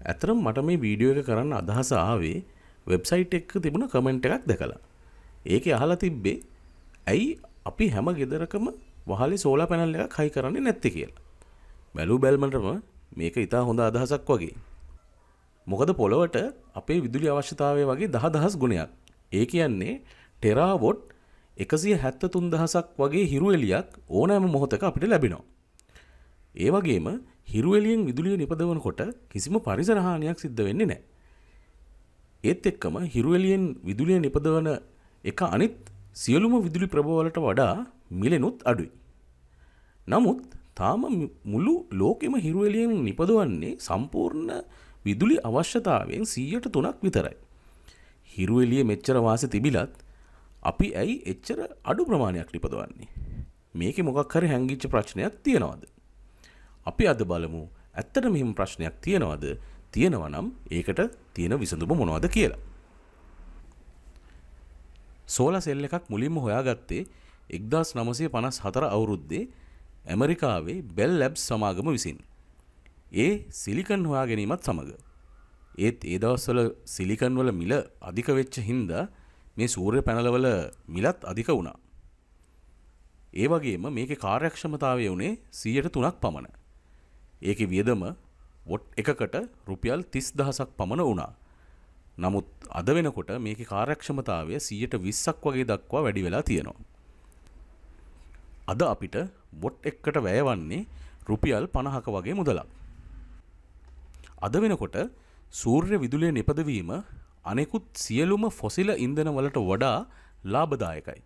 ඇතරම් මට මේ වීඩියෝ එක කරන්න අදහස ආවේ වෙබ්සයිට් එකක තිබුණ කමෙන්ට් එකක් දැකලා. ඒකේ අහලා තිබ්බේ ඇයි අපි හැම ගෙදරකම වහලේ සෝලාර් පැනල් එකක් හයි කරන්නේ නැත්තේ කියලා. බැලු බැලමටම මේක ඉතා හොඳ අදහසක් වගේ. මොකද පොළොවට අපේ විදුලි අවශ්‍යතාවය වගේ 10000 ගුණයක්. ඒ කියන්නේ ටෙරාවොට් 173000ක් වගේ හිරු එළියක් ඕනෑම මොහොතක අපිට ලැබෙනවා. ඒ වගේම හිරු එළියෙන් විදුලිය නිපදවනකොට කිසිම පරිසර හානියක් සිද්ධ වෙන්නේ නැහැ. ඒත් එක්කම හිරු එළියෙන් විදුලිය නිපදවන එක අනිත් සියලුම විදුලි ප්‍රභවවලට වඩා මිලෙනුත් අඩුයි. නමුත් තාම මුළු ලෝකෙම හිරු එළියෙන් නිපදවන්නේ සම්පූර්ණ විදුලි අවශ්‍යතාවයෙන් 3% විතරයි. හිරු එළියේ මෙච්චර වාසි තිබිලත් අපි ඇයි එච්චර අඩු ප්‍රමාණයක් නිපදවන්නේ? මේකේ මොකක් හරි හැංගිච්ච ප්‍රශ්නයක් තියෙනවද? අපි අද බලමු ඇත්තටම මෙහෙම ප්‍රශ්නයක් තියෙනවද? තියෙනවා නම් ඒකට තියෙන විසඳුම මොනවද කියලා. සෝලාර් සෙල් එකක් මුලින්ම හොයාගත්තේ 1954 අවුරුද්දේ ඇමරිකාවේ බෙල් ලැබ්ස් සමාගම විසින්. ඒ සිලිකන් හොයා ගැනීමත් සමග. ඒත් ඒ දවස්වල සිලිකන් වල මිල අධික වෙච්ච හින්දා මේ සූර්ය පැනල වල මිලත් අධික වුණා. ඒ වගේම මේකේ කාර්යක්ෂමතාවය උනේ 3%ක් පමණ. ඒකේ වියදම වොට් එකකට රුපියල් 30000ක් පමණ වුණා. නමුත් අද වෙනකොට මේකේ කාර්යක්ෂමතාවය 120ක් වගේ දක්වා වැඩි වෙලා තියෙනවා. අද අපිට වොට් එකකට වැයවන්නේ රුපියල් 50ක වගේ මුදලක්. අද වෙනකොට සූර්ය විදුලිය නිපදවීම අනෙකුත් සියලුම ෆොසිල ඉන්ධන වලට වඩා ලාභදායකයි.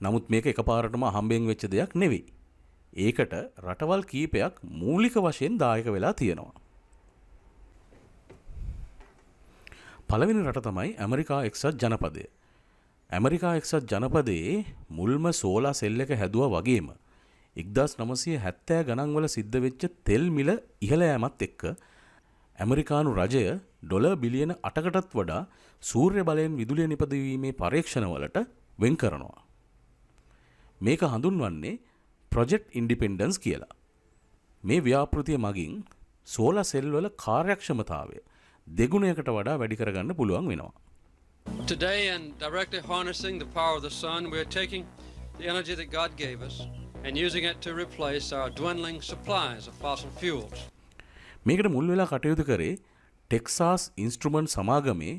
නමුත් මේක එකපාරටම හම්බෙන් වෙච්ච දෙයක් නෙවෙයි. ඒකට රටවල් කීපයක් මූලික වශයෙන් දායක වෙලා තියෙනවා. පළවෙනි රට තමයි ඇමරිකා එක්සත් ජනපදය. ඇමරිකා එක්සත් ජනපදයේ මුල්ම සෝලාර් සෙල් එක හැදුවා වගේම 1970 ගණන් වල සිද්ධ වෙච්ච තෙල් මිල ඉහළ යෑමත් එක්ක ඇමරිකානු රජය ඩොලර් බිලියන 8කටත් වඩා සූර්ය බලයෙන් විදුලිය නිපදවීමේ පරීක්ෂණවලට වෙන් කරනවා. මේක හඳුන්වන්නේ ප්‍රොජෙක්ට් ඉන්ඩිපෙන්ඩන්ස් කියලා. මේ ව්‍යාපෘතිය මගින් සෝලාර් සෙල් වල කාර්යක්ෂමතාවය දෙගුණයකට වඩා වැඩි කරගන්න පුළුවන් වෙනවා. Today, and directly harnessing the power of the sun, we are taking the energy that God gave us and using it to replace our dwindling supplies of fossil fuels. මේකට මුල් වෙලා කටයුතු කරේ ටෙක්සාස් ඉන්ස්ට්‍රුමන්ට් සමාගමේ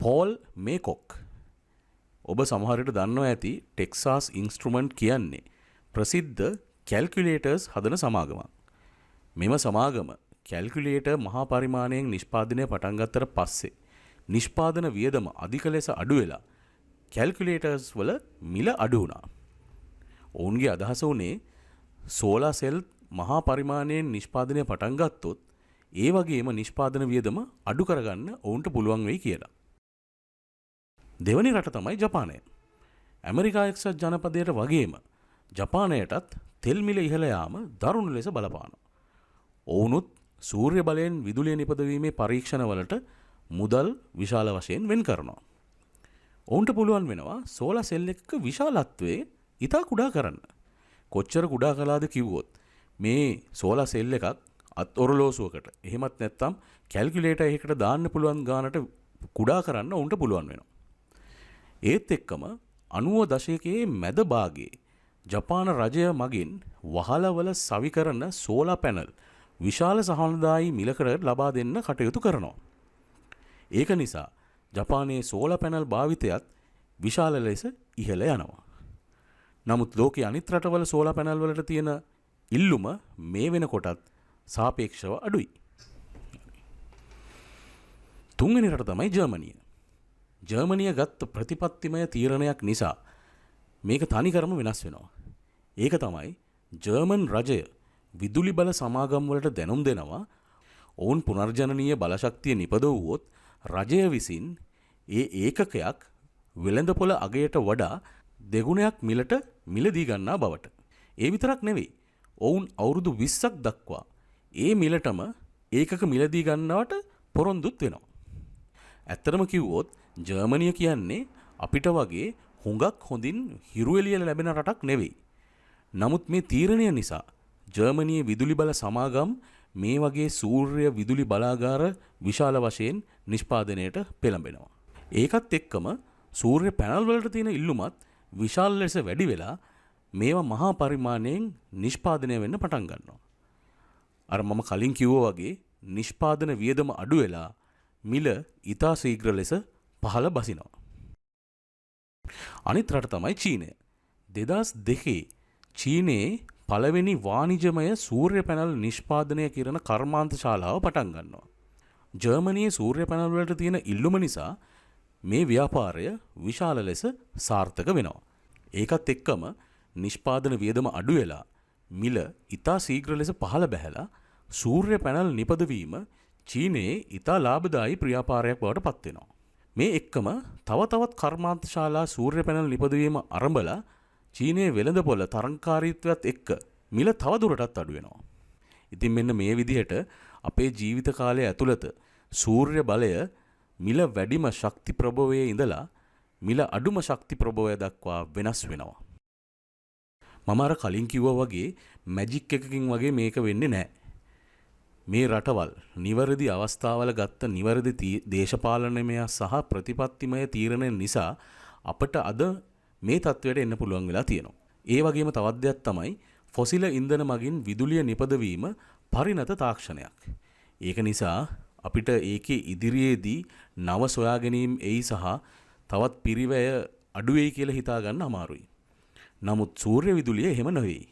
පෝල් මේකොක්. ඔබ සමහර විට දන්නවා ඇති ටෙක්සාස් ඉන්ස්ට්‍රුමන්ට් කියන්නේ ප්‍රසිද්ධ කැල්කියුලේටර්ස් හදන සමාගමක්. මෙම සමාගම කැල්කියුලේටර් මහා පරිමාණයෙන් නිෂ්පාදනය පටන් ගත්තට පස්සේ නිෂ්පාදන වියදම අධික ලෙස අඩු වෙලා කැල්කියුලේටර්ස් වල මිල අඩු වුණා. ඔවුන්ගේ අදහස උනේ සෝලාර් සෙල් මහා පරිමාණයෙන් නිෂ්පාදනය පටන් ගත්තොත් ඒ වගේම නිෂ්පාදන වියදම අඩු කරගන්න ඔවුන්ට පුළුවන් වෙයි කියලා. දෙවැනි රට තමයි ජපානය. ඇමරිකා එක්සත් ජනපදයට වගේම ජපානයටත් තෙල් මිල ඉහළ යාම දරුණු ලෙස බලපානවා. ඔවුනුත් සූර්ය බලයෙන් විදුලිය නිපදවීමේ පරීක්ෂණවලට මුදල් විශාල වශයෙන් වෙන් කරනවා. ඔවුන්ට පුළුවන් වෙනවා සෝලාර් සෙල් එකක විශාලත්වයේ ඉතා කුඩා කරන්න. කොච්චර කුඩා කළාද කිව්වොත් මේ සෝලාර් සෙල් එකක් අත් ඔරලෝසුවකට එහෙමත් නැත්නම් කැල්කියුලේටර් එකකට දාන්න පුළුවන් ගානට කුඩා කරන්න උන්ට පුළුවන් වෙනවා. ඒත් එක්කම 90 දශකයේ මැද භාගයේ ජපාන රජය මගින් වහලවල සවි කරන සෝලාර් පැනල් විශාල සහනදායී මිලකට ලබා දෙන්න කටයුතු කරනවා. ඒක නිසා ජපානයේ සෝලාර් පැනල් භාවිතයත් විශාල ලෙස ඉහළ යනවා. නමුත් ලෝකයේ අනිත් රටවල සෝලාර් පැනල් වලට තියෙන ඉල්ලුම මේ වෙනකොටත් සාපේක්ෂව අඩුයි. තුන්වෙනි රට තමයි ජර්මනිය. ජර්මනිය ගත් ප්‍රතිපත්තිමය තීරණයක් නිසා මේක තනිකරම වෙනස් වෙනවා. ඒක තමයි ජර්මන් රජය විදුලි බල සමාගම් වලට දැනුම් දෙනවා ඔවුන් පුනර්ජනනීය බලශක්තිය නිපදවුවොත් රජය විසින් ඒ ඒකකයක් වෙළඳපොළ අගයට වඩා දෙගුණයක් මිලට මිලදී ගන්නා බවට. ඒ විතරක් නෙවෙයි. ඔවුන් අවුරුදු 20ක් දක්වා ඒ මිලටම ඒකක මිලදී ගන්නවට පොරොන්දුත් වෙනවා. ඇත්තටම කිව්වොත් ජර්මනිය කියන්නේ අපිට වගේ හුඟක් හොඳින් හිරු එළිය ලැබෙන රටක් නෙවෙයි. නමුත් මේ තීරණය නිසා ජර්මනියේ විදුලි බල සමාගම් මේ වගේ සූර්ය විදුලි බලාගාර විශාල වශයෙන් නිෂ්පාදනයට පෙළඹෙනවා. ඒකත් එක්කම සූර්ය පැනල් වලට තියෙන ඉල්ලුමත් විශාල ලෙස වැඩි වෙලා මේවා මහා පරිමාණයෙන් නිෂ්පාදනය වෙන්න පටන් ගන්නවා. අර මම කලින් කිව්වා වගේ නිෂ්පාදන වියදම අඩු වෙලා මිල ඉතා ශීඝ්‍ර ලෙස පහළ බසිනවා. අනිත් රට තමයි චීනය. 2002 චීනයේ පළවෙනි වාණිජමය සූර්ය පැනල් නිෂ්පාදනය කරන කර්මාන්ත ශාලාව පටන් ගන්නවා. ජර්මනියේ සූර්ය පැනල් වලට තියෙන ඉල්ලුම නිසා මේ ව්‍යාපාරය විශාල ලෙස සාර්ථක වෙනවා. ඒකත් එක්කම නිෂ්පාදන වියදම අඩු වෙලා මිල ඉතා ශීඝ්‍ර ලෙස පහළ බැහැලා සූර්ය පැනල් නිපදවීම චීනයේ ඉතා ලාභදායී ව්‍යාපාරයක් බවට පත් වෙනවා. මේ එක්කම තව තවත් කර්මාන්ත ශාලා සූර්ය පැනල් නිපදවීම ආරම්භලා චීනයේ වෙළඳපොළ තරංකාරීත්වයත් එක්ක මිල තව දුරටත් අඩු වෙනවා. ඉතින් මෙන්න මේ විදිහට අපේ ජීවිත කාලය ඇතුළත සූර්ය බලය මිල වැඩිම ශක්ති ප්‍රභවයේ ඉඳලා මිල අඩුම ශක්ති ප්‍රභවය දක්වා වෙනස් වෙනවා. මම අර කලින් කිව්වා වගේ මැජික් එකකින් වගේ මේක වෙන්නේ නැහැ. මේ රටවල් නිවැරදි අවස්ථාවල ගත්ත නිවැරදි දේශපාලනමය සහ ප්‍රතිපත්තිමය තීරණ නිසා අපට අද මේ තත්ත්වයට එන්න පුළුවන් වෙලා තියෙනවා. ඒ වගේම තවත් දෙයක් තමයි ෆොසිල ඉන්ධන මගින් විදුලිය නිපදවීම පරිණත තාක්ෂණයක්. ඒක නිසා අපිට ඒකේ ඉදිරියේදී නව සොයා ගැනීම එයි සහ තවත් පිරිවැය අඩු වෙයි කියලා හිතා ගන්න අමාරුයි. නමුත් සූර්ය විදුලිය එහෙම නෙවෙයි.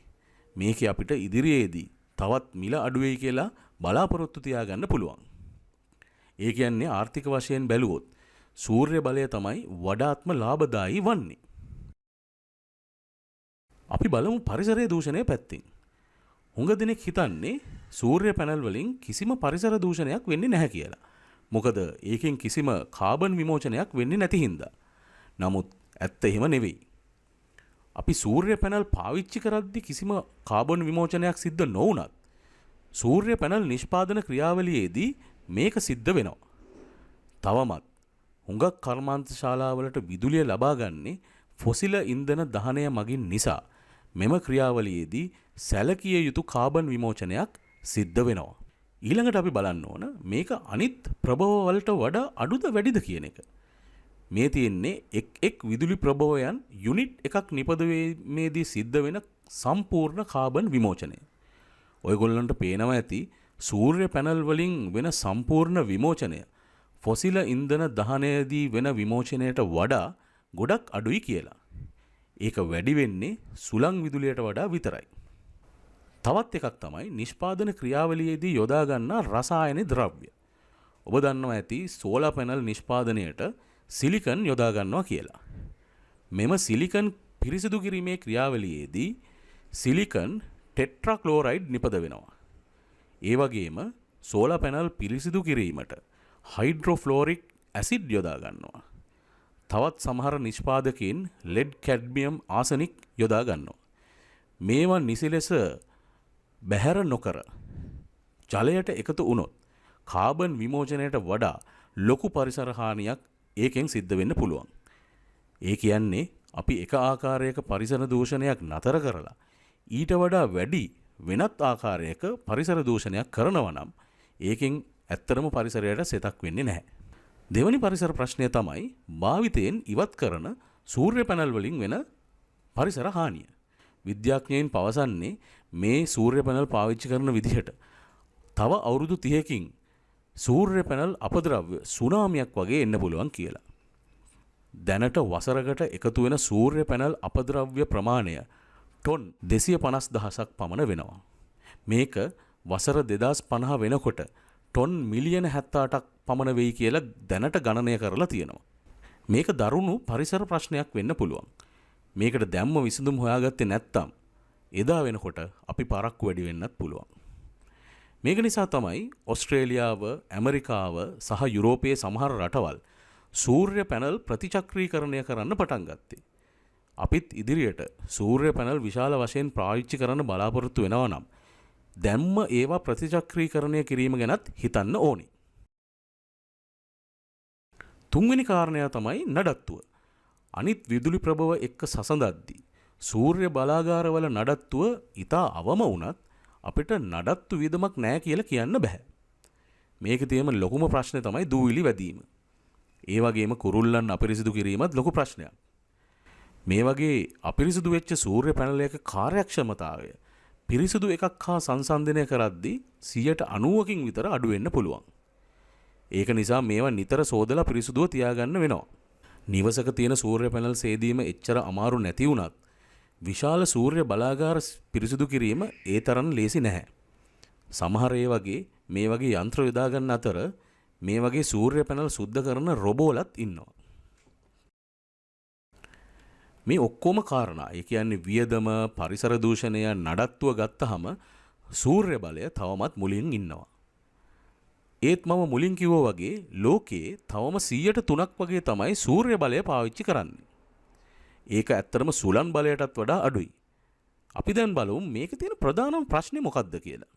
මේකේ අපිට ඉදිරියේදී තවත් මිල අඩු වෙයි කියලා බලාපොරොත්තු තියාගන්න පුළුවන්. ඒ කියන්නේ ආර්ථික වශයෙන් බැලුවොත් සූර්ය බලය තමයි වඩාත්ම ලාභදායී වන්නේ. අපි බලමු පරිසරයේ දූෂණය පැත්තෙන්. හුඟ දෙනෙක් හිතන්නේ සූර්ය පැනල් වලින් කිසිම පරිසර දූෂණයක් වෙන්නේ නැහැ කියලා. මොකද ඒකෙන් කිසිම කාබන් විමෝචනයක් වෙන්නේ නැති හින්දා. නමුත් ඇත්ත එහෙම නෙවෙයි. අපි සූර්ය පැනල් පාවිච්චි කරද්දී කිසිම කාබන් විමෝචනයක් සිද්ධ නොවුනත් සූර්ය පැනල් නිෂ්පාදන ක්‍රියාවලියේදී මේක සිද්ධ වෙනවා. තවමත් හුඟක් කර්මාන්ත ශාලාවලට විදුලිය ලබා ගන්නේ ෆොසිල ඉන්ධන දහනය මගින් නිසා මෙම ක්‍රියාවලියේදී සැලකිය යුතු කාබන් විමෝචනයක් සිද්ධ වෙනවා. ඊළඟට අපි බලන්න ඕන මේක අනිත් ප්‍රභවවලට වඩා අඩුද වැඩිද කියන එක. මේ තියෙන්නේ එක් විදුලි ප්‍රභවයන් යුනිට් එකක් නිපදවීමේදී සිද්ධ වෙන සම්පූර්ණ කාබන් විමෝචනය. ඔයගොල්ලන්ට පේනවා ඇති සූර්ය පැනල් වලින් වෙන සම්පූර්ණ විමෝචනය ෆොසිල ඉන්ධන දහනයේදී වෙන විමෝචනයට වඩා ගොඩක් අඩුයි කියලා. ඒක වැඩි වෙන්නේ සුළං විදුලියට වඩා විතරයි. තවත් එකක් තමයි නිෂ්පාදන ක්‍රියාවලියේදී යොදා ගන්නා රසායන ද්‍රව්‍ය. ඔබ දන්නවා ඇති සෝලාර් පැනල් නිෂ්පාදනයට සිලිකන් යොදා ගන්නවා කියලා. මෙම සිලිකන් පිරිසිදු කිරීමේ ක්‍රියාවලියේදී සිලිකන් ටෙට්‍රාක්ලෝරයිඩ් නිපද වෙනවා. ඒ වගේම සෝලාර් පැනල් පිරිසිදු කිරීමට හයිඩ්‍රොෆ්ලෝරික් ඇසිඩ් යොදා ගන්නවා. තවත් සමහර නිෂ්පාදකයින් ලෙඩ් කැඩ්මියම් ආසනික් යොදා ගන්නවා. මේවා නිසි ලෙස බැහැර නොකර ජලයට එකතු වුණොත් කාබන් විමෝචනයට වඩා ලොකු පරිසර හානියක් ඒකෙන් සිද්ධ වෙන්න පුළුවන්. ඒ කියන්නේ අපි එක ආකාරයක පරිසර දූෂණයක් නතර කරලා ඊට වඩා වැඩි වෙනත් ආකාරයක පරිසර දූෂණයක් කරනවා නම් ඒකෙන් ඇත්තරම පරිසරයට සෙතක් වෙන්නේ නැහැ. දෙවැනි පරිසර ප්‍රශ්නය තමයි භාවිතයෙන් ඉවත් කරන සූර්ය පැනල් වලින් වෙන පරිසර හානිය. විද්‍යාඥයන් පවසන්නේ මේ සූර්ය පැනල් පාවිච්චි කරන විදිහට තව අවුරුදු 30කින් සූර්ය පැනල් අපද්‍රව්‍ය සුනාමියක් වගේ එන්න පුළුවන් කියලා. දැනට වසරකට එකතු වෙන සූර්ය පැනල් අපද්‍රව්‍ය ප්‍රමාණය ටොන් 250,000ක් පමණ වෙනවා. මේක වසර 2050 වෙනකොට ටොන් මිලියන 78ක් පමණ වෙයි කියලා දැනට ගණනය කරලා තියෙනවා. මේක දරුණු පරිසර ප්‍රශ්නයක් වෙන්න පුළුවන්. මේකට දැම්ම විසඳුම් හොයාගත්තේ නැත්නම් එදා වෙනකොට අපි පරක්කු වැඩි වෙන්නත් පුළුවන්. මේක නිසා තමයි ඕස්ට්‍රේලියාව, ඇමරිකාව සහ යුරෝපයේ සමහර රටවල් සූර්ය පැනල් ප්‍රතිචක්‍රීකරණය කරන්න පටන් ගත්තේ. අපිත් ඉදිරියට සූර්ය පැනල් විශාල වශයෙන් පාවිච්චි කරන්න බලාපොරොත්තු වෙනවා නම් දැම්ම ඒවා ප්‍රතිචක්‍රීකරණය කිරීම ගැනත් හිතන්න ඕනි. තුන්වෙනි කාරණය තමයි නඩත්තුව. අනිත් විදුලි ප්‍රභව එක්ක සසඳද්දී සූර්ය බලාගාරවල නඩත්තුව ඉතා අවම වුණත් අපිට නඩත්තු වියදමක් නැහැ කියලා කියන්න බෑ. මේක තියෙන ලොකුම ප්‍රශ්නේ තමයි දූවිලි වැදීම. ඒ වගේම කුරුල්ලන් අපිරිසිදු කිරීමත් ලොකු ප්‍රශ්නයක්. මේ වගේ අපිරිසිදු වෙච්ච සූර්ය පැනලයක කාර්යක්ෂමතාවය පිරිසිදු එකක් හා සංසන්දනය කරද්දී 90%කින් විතර අඩු වෙන්න පුළුවන්. ඒක නිසා මේවා නිතර සෝදලා පිරිසිදුව තියාගන්න වෙනවා. නිවසක තියෙන සූර්ය පැනල් සේදීම එච්චර අමාරු නැති වුණත් විශාල සූර්ය බලාගාර පිරිසිදු කිරීම ඒ තරම් ලේසි නැහැ. සමහර මේ වගේ යන්ත්‍ර යොදා ගන්න අතර මේ වගේ සූර්ය පැනල් සුද්ධ කරන රොබෝලත් ඉන්නවා. මේ ඔක්කොම කාරණා, ඒ කියන්නේ වියදම, පරිසර දූෂණය, නඩත්තුව ගත්තහම සූර්ය බලය තවමත් මුලින් ඉන්නවා. ඒත් මම මුලින් කිව්වා වගේ ලෝකයේ තවම 103ක් වගේ තමයි සූර්ය බලය පාවිච්චි කරන්නේ. ඒක ඇත්තටම සුළං බලයටත් වඩා අඩුයි. අපි දැන් බලමු මේකේ තියෙන ප්‍රධානම ප්‍රශ්නේ මොකක්ද කියලා.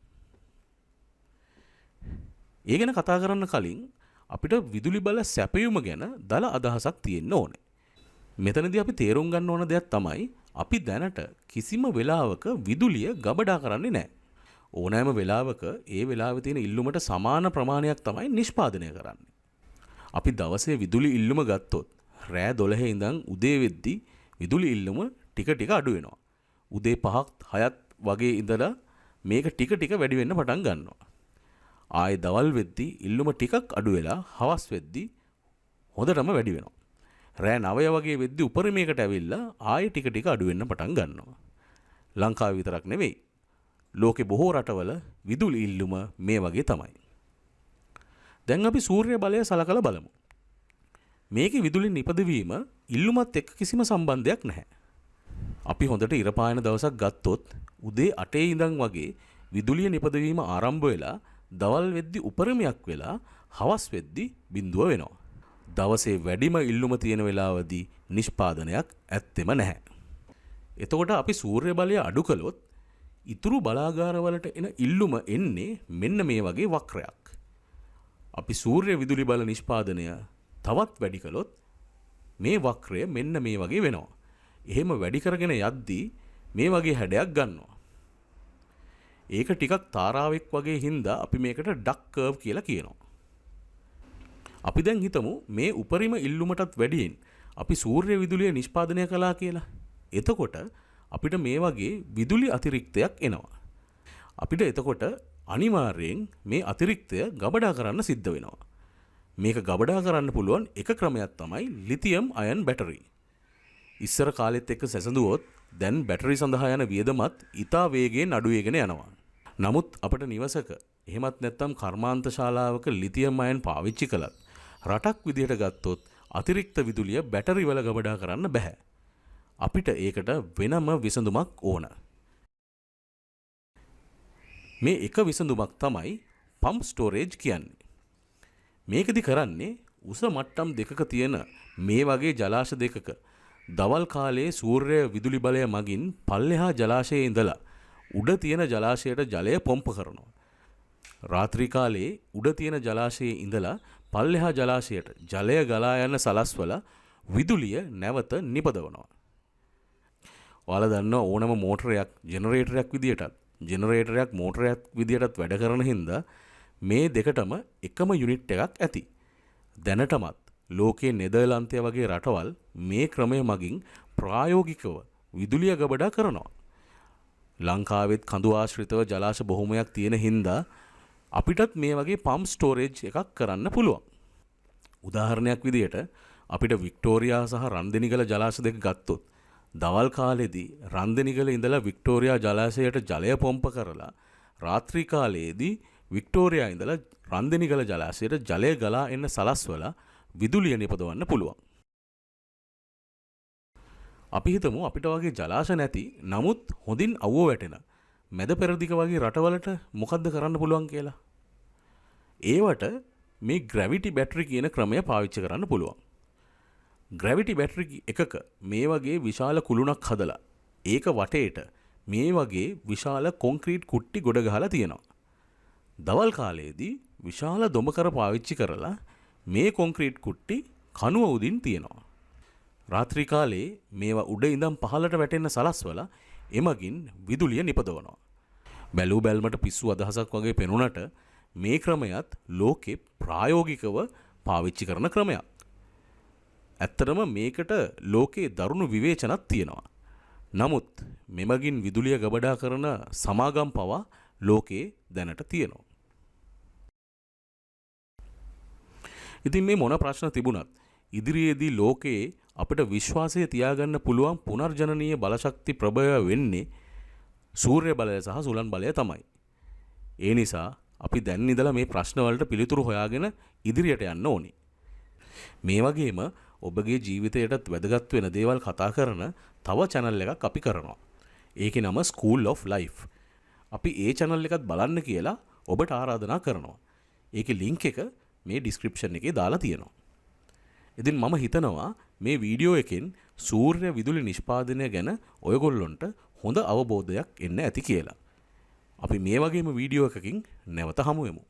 ඒ ගැන කතා කරන්න කලින් අපිට විදුලි බල සැපයුම ගැන දල අදහසක් තියෙන්න ඕනේ. මෙතනදී අපි තේරුම් ගන්න ඕන දෙයක් තමයි අපි දැනට කිසිම වෙලාවක විදුලිය ගබඩා කරන්නේ නැහැ. ඕනෑම වෙලාවක ඒ වෙලාවේ තියෙන ඉල්ලුමට සමාන ප්‍රමාණයක් තමයි නිෂ්පාදනය කරන්නේ. අපි දවසේ විදුලි ඉල්ලුම ගත්තොත් රෑ 12 ඉඳන් උදේ වෙද්දි විදුලි ඉල්ලුම ටික ටික අඩු වෙනවා. උදේ 5ක් 6ක් වගේ ඉඳලා මේක ටික ටික වැඩි වෙන්න පටන් ගන්නවා. ආයේ දවල් වෙද්දි ඉල්ලුම ටිකක් අඩු වෙලා හවස් වෙද්දි හොඳටම වැඩි වෙනවා. රෑ 9 වගේ වෙද්දි උපරිමයකට ඇවිල්ලා ආයේ ටික ටික අඩු වෙන්න පටන් ගන්නවා. ලංකාවේ විතරක් නෙවෙයි. ලෝකේ බොහෝ රටවල විදුලි ඉල්ලුම මේ වගේ තමයි. දැන් අපි සූර්ය බලය සලකලා බලමු. මේකේ විදුලි නිපදවීම ඉල්ලුමත් එක්ක කිසිම සම්බන්ධයක් නැහැ. අපි හොඳට ඉර පායන දවසක් ගත්තොත් උදේ 8 ඉඳන් වගේ විදුලිය නිපදවීම ආරම්භ වෙලා දවල් වෙද්දි උපරිමයක් වෙලා හවස් වෙද්දි බිඳුව වෙනවා. දවසේ වැඩිම ඉල්ලුම තියෙන වෙලාවදී නිෂ්පාදනයක් ඇත්තෙම නැහැ. එතකොට අපි සූර්ය බලය අඩු කළොත් ඉතුරු බලාගාරවලට එන ඉල්ලුම එන්නේ මෙන්න මේ වගේ වක්‍රයක්. අපි සූර්ය විදුලි බල නිෂ්පාදනය තවත් වැඩි කළොත් මේ වක්‍රය මෙන්න මේ වගේ වෙනවා. එහෙම වැඩි කරගෙන යද්දී මේ වගේ හැඩයක් ගන්නවා. ඒක ටිකක් තාරාවෙක් වගේ හින්දා අපි මේකට ඩක් කර්ව් කියලා කියනවා. අපි දැන් හිතමු මේ උපරිම ඉල්ලුමටත් වැඩියෙන් අපි සූර්ය විදුලිය නිෂ්පාදනය කළා කියලා. එතකොට අපිට මේ වගේ විදුලි අතිරික්තයක් එනවා. අපිට එතකොට අනිවාර්යෙන් මේ අතිරික්තය ගබඩා කරන්න සිද්ධ වෙනවා. මේක ගබඩා කරන්න පුළුවන් එක ක්‍රමයක් තමයි ලිතියම් අයන් බැටරි. ඉස්සර කාලෙත් එක්ක සැසඳුවොත් දැන් බැටරි සඳහා යන වියදමත් ඉතා වේගයෙන් අඩු වෙගෙන යනවා. නමුත් අපිට නිවසක එහෙමත් නැත්නම් කර්මාන්ත ශාලාවක ලිතියම් අයන් පාවිච්චි කළත් රටක් විදිහට ගත්තොත් අතිරික්ත විදුලිය බැටරි වල ගබඩා කරන්න බෑ. අපිට ඒකට වෙනම විසඳුමක් ඕන. මේ එක විසඳුමක් තමයි පම්ප් ස්ටෝරේජ් කියන්නේ. මේකදි කරන්නේ උස මට්ටම් දෙකක තියෙන මේ වගේ ජලාශ දෙකක දවල් කාලයේ සූර්ය විදුලි බලය මගින් පල්ලෙහා ජලාශයේ ඉඳලා උඩ තියෙන ජලාශයට ජලය පොම්ප කරනවා. රාත්‍රී කාලයේ උඩ තියෙන ජලාශයේ ඉඳලා පල්ලෙහා ජලාශයට ජලය ගලා යන සලස්වල විදුලිය නැවත නිපදවනවා. ඔයාලා දන්න ඕනම මෝටරයක් ජෙනරේටරයක් විදියටත් ජෙනරේටරයක් මෝටරයක් විදියටත් වැඩ කරන හින්දා මේ දෙකටම එකම යුනිට් එකක් ඇති. දැනටමත් ලෝකයේ නෙදර්ලන්තය වගේ රටවල් මේ ක්‍රමය මගින් ප්‍රායෝගිකව විදුලිය ගබඩා කරනවා. ලංකාවෙත් කඳු ආශ්‍රිතව ජලාශ බොහොමයක් තියෙන හින්දා අපිටත් මේ වගේ පම්ප් ස්ටෝරේජ් එකක් කරන්න පුළුවන්. උදාහරණයක් විදියට අපිට වික්ටෝරියා සහ රන්දෙනිගල ජලාශ දෙක ගත්තොත් දවල් කාලෙදී රන්දෙනිගල ඉඳලා වික්ටෝරියා ජලාශයට ජලය පොම්ප කරලා රාත්‍රී කාලයේදී වික්ටෝරියා ඉඳලා රන්දෙනිගල ජලාශයට ජලය ගලා එන්න සලස්වලා විදුලිය නිපදවන්න පුළුවන්. අපි හිතමු අපිට වගේ ජලාශ නැති නමුත් හොඳින් අවුව වැටෙන මැද පෙරදිග වගේ රටවලට මොකද්ද කරන්න පුළුවන් කියලා. ඒවට මේ ග්‍රැවිටි බැටරි කියන ක්‍රමය පාවිච්චි කරන්න පුළුවන්. ග්‍රැවිටි බැටරි එකක මේ වගේ විශාල කුළුණක් හදලා ඒක වටේට මේ වගේ විශාල කොන්ක්‍රීට් කුට්ටි ගොඩ ගහලා තියෙනවා. දවල් කාලයේදී විශාල දොඹකර පාවිච්චි කරලා මේ කොන්ක්‍රීට් කුට්ටි කණුව උදින් තියෙනවා. රාත්‍රී කාලේ මේවා උඩ ඉඳන් පහළට වැටෙන්න සලස්වලා එමගින් විදුලිය නිපදවනවා. බැලූ බැල්මට පිස්සු අදහසක් වගේ පෙනුනට මේ ක්‍රමයත් ලෝකේ ප්‍රායෝගිකව පාවිච්චි කරන ක්‍රමයක්. ඇත්තටම මේකට ලෝකේ දරුණු විවේචනක් තියෙනවා. නමුත් මෙමගින් විදුලිය ගබඩා කරන සමාගම් පවා ලෝකේ දැනට තියෙනවා. ඉතින් මේ මොන ප්‍රශ්න තිබුණත් ඉදිරියේදී ලෝකයේ අපිට විශ්වාසය තියාගන්න පුළුවන් පුනර්ජනනීය බලශක්ති ප්‍රභවය වෙන්නේ සූර්ය බලය සහ සුළං බලය තමයි. ඒ නිසා අපි දැන් ඉඳලා මේ ප්‍රශ්න වලට පිළිතුරු හොයාගෙන ඉදිරියට යන්න ඕනේ. මේ වගේම ඔබගේ ජීවිතයටත් වැදගත් වෙන දේවල් කතා කරන තව channel එකක් අපි කරනවා. ඒකේ නම School of Life. අපි ඒ channel එකත් බලන්න කියලා ඔබට ආරාධනා කරනවා. ඒකේ link එක මේ description එකේ දාලා තියෙනවා. ඉතින් මම හිතනවා මේ වීඩියෝ එකෙන් සූර්ය විදුලි නිෂ්පාදනය ගැන ඔයගොල්ලොන්ට හොඳ අවබෝධයක් එන්න ඇති කියලා. අපි මේ වගේම වීඩියෝ එකකින් නැවත හමු වෙමු.